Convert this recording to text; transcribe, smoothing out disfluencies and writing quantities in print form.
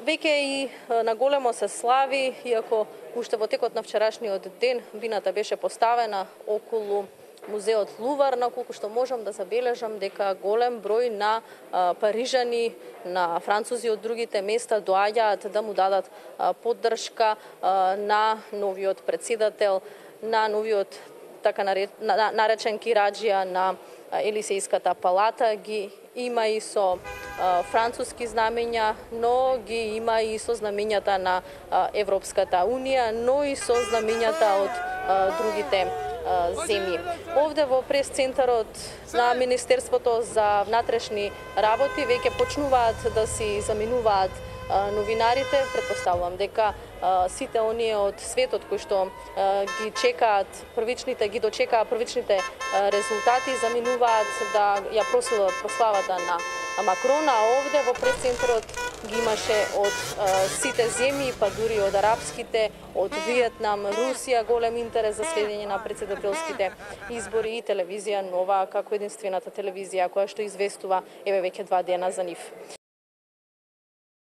Веќе и на големо се слави, иако уште во текот на вчерашниот ден бината беше поставена околу музеот Лувар, на колку што можам да забележам дека голем број на парижани, на французи од другите места доаѓаат да му дадат поддршка на новиот претседател, на новиот така наречен кираџија на Елисејската палата. Ги има и со француски знамења, но ги има и со знамењата на Европската унија, но и со знамењата од другите земји. Овде во прес-центарот на Министерството за внатрешни работи веќе почнуваат да си заминуваат новинарите. Предпоставувам дека сите оние од светот кои што ги дочекаа првичните резултати, заминуваат да ја прослават прославата на Макрона, а овде во прес-центарот ги имаше од сите земји, па дури од арапските, од Виетнам, Русија, голем интерес за следење на претседателските избори и телевизија Нова како единствената телевизија која што известува еве веќе 2 дена за нив.